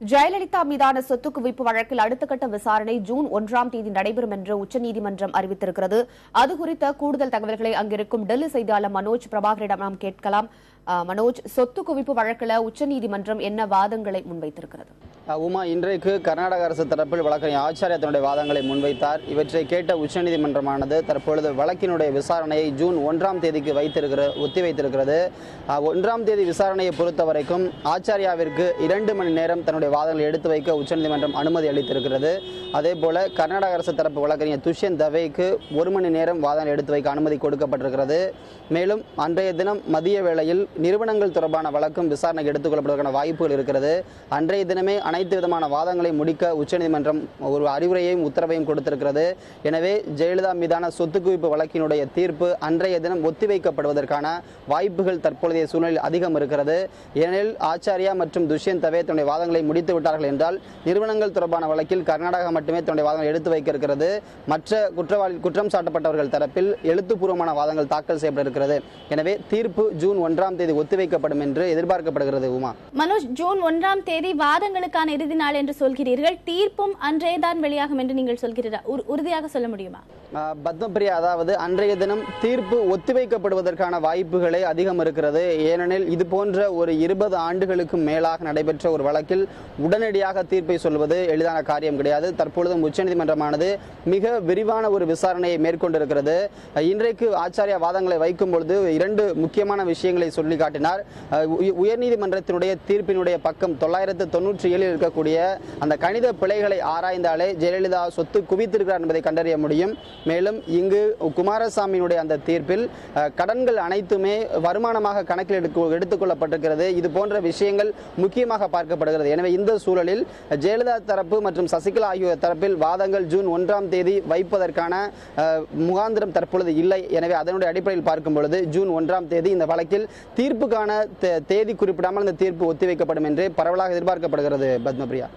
ஜெயலலிதா மீதான சொத்து குவிப்பு வழக்கில் அடுத்த கட்ட விசாரணை ஜூன் 1ஆம் தேதி நடைபெறும் என்று உச்சநீதிமன்றம் அறிவித்திருக்கிறது. அது குறித்த கூடுதல் தகவல்களை அங்கிருக்கும் டெல்லி செய்தியாளர் மனோஜ் பிரபாகரிடம் நாம் கேட்கலாம். மனோஜ், சொத்து குவிப்பு வழக்கில் உச்சநீதிமன்றம் என்ன வாதங்களை முன்வைத்திருக்கிறது? உமா, இன்றைக்கு கர்நாடக அரசு தரப்பில் வழக்கறிஞர் ஆச்சாரியா தன்னுடைய வாதங்களை முன்வைத்தார். இவற்றை கேட்ட உச்சநீதிமன்றமானது தற்பொழுது வழக்கினுடைய விசாரணையை ஜூன் 1ஆம் தேதிக்கு ஒத்திவைத்திருக்கிறது. 1ஆம் தேதி விசாரணையை பொறுத்தவரைக்கும் ஆச்சாரியாவிற்கு 2 மணி நேரம் தன்னுடைய வாதங்களை எடுத்து வைக்க உச்சநீதிமன்றம் அனுமதி அளித்திருக்கிறது. அதேபோல கர்நாடக அரசு தரப்பு வழக்கறிஞர் துஷ்யந்த் தவேக்கு 1 மணி நேரம் வாதங்களை எடுத்து வைக்க அனுமதி கொடுக்கப்பட்டிருக்கிறது. மேலும் அன்றைய தினம் மதிய வேளையில் நிறுவனங்கள் தொடர்பான வழக்கும் விசாரணைக்கு எடுத்துக் கொள்ளப்படுவதற்கான வாய்ப்புகள் இருக்கிறது. அன்றைய தினமே அனைத்து விதமான வாதங்களை முடிக்க உச்சநீதிமன்றம் ஒரு அறிவுரையையும் உத்தரவையும் கொடுத்திருக்கிறது. எனவே ஜெயலலிதா மீதான சொத்து குவிப்பு வழக்கினுடைய தீர்ப்பு அன்றைய தினம் ஒத்திவைக்கப்படுவதற்கான வாய்ப்புகள் தற்பொழுதைய சூழ்நிலையில் அதிகம் இருக்கிறது. ஏனெனில் ஆச்சாரியா மற்றும் துஷ்யந்த் தவே தன்னுடைய வாதங்களை முடித்து விட்டார்கள் என்றால் நிறுவனங்கள் தொடர்பான வழக்கில் கர்நாடகா மட்டுமே தன்னுடைய வாதங்களை எடுத்து வைக்க இருக்கிறது. மற்ற குற்றம் சாட்டப்பட்டவர்கள் தரப்பில் எழுத்துப்பூர்வமான வாதங்கள் தாக்கல் செய்யப்பட இருக்கிறது. எனவே தீர்ப்பு ஜூன் 1ஆம் தேதி ஒத்திவைக்கப்படும் என்று எதிர்பார்க்கப்படுகிறது. உமா, மனோஜ், ஜூன் 1ஆம் தேதி வாதங்களுக்கான இறுதி நாள் என்று சொல்கிறீர்கள். தீர்ப்பும் அன்றையதான் வெளியாகும் என்று நீங்கள் சொல்கிறீர்கள். உறுதியாக சொல்ல முடியுமா? பத்மபிரியா, அதாவது அன்றைய தினம் தீர்ப்பு ஒத்திவைக்கப்படுவதற்கான வாய்ப்புகளே அதிகம் இருக்கிறது. ஏனெனில் இது போன்ற ஒரு 20 ஆண்டுகளுக்கு மேலாக நடைபெற்ற ஒரு வழக்கில் உடனடியாக தீர்ப்பை சொல்வது எளிதான காரியம் கிடையாது. தற்பொழுதும் உச்சநீதிமன்றமானது மிக விரிவான ஒரு விசாரணையை மேற்கொண்டிருக்கிறது. இன்றைக்கு ஆச்சாரியா வாதங்களை வைக்கும் பொழுது 2 முக்கியமான விஷயங்களை சொல்லி காட்டினார். உயர்நீதிமன்றத்தினுடைய தீர்ப்பினுடைய பக்கம் 997 இருக்கக்கூடிய அந்த கணித பிழைகளை ஆராய்ந்தாலே ஜெயலலிதா சொத்து குவித்திருக்கிறார் என்பதை கண்டறிய முடியும். மேலும் இங்கு குமாரசாமியினுடைய அந்த தீர்ப்பில் கடன்கள் அனைத்துமே வருமானமாக கணக்கில் எடுத்துக் கொள்ளப்பட்டிருக்கிறது. இது போன்ற விஷயங்கள் முக்கியமாக பார்க்கப்படுகிறது. எனவே இந்த சூழலில் ஜெயலலிதா தரப்பு மற்றும் சசிகலா ஆகியோர் தரப்பில் வாதங்கள் ஜூன் 1ஆம் தேதி வைப்பதற்கான முகாந்திரம் தற்பொழுது இல்லை. எனவே அதனுடைய அடிப்படையில் பார்க்கும் பொழுது ஜூன் 1ஆம் தேதி இந்த வழக்கில் தீர்ப்புக்கான தேதி குறிப்பிடாமல் இந்த தீர்ப்பு ஒத்திவைக்கப்படும் என்று பரவலாக எதிர்பார்க்கப்படுகிறது. பத்மபிரியா.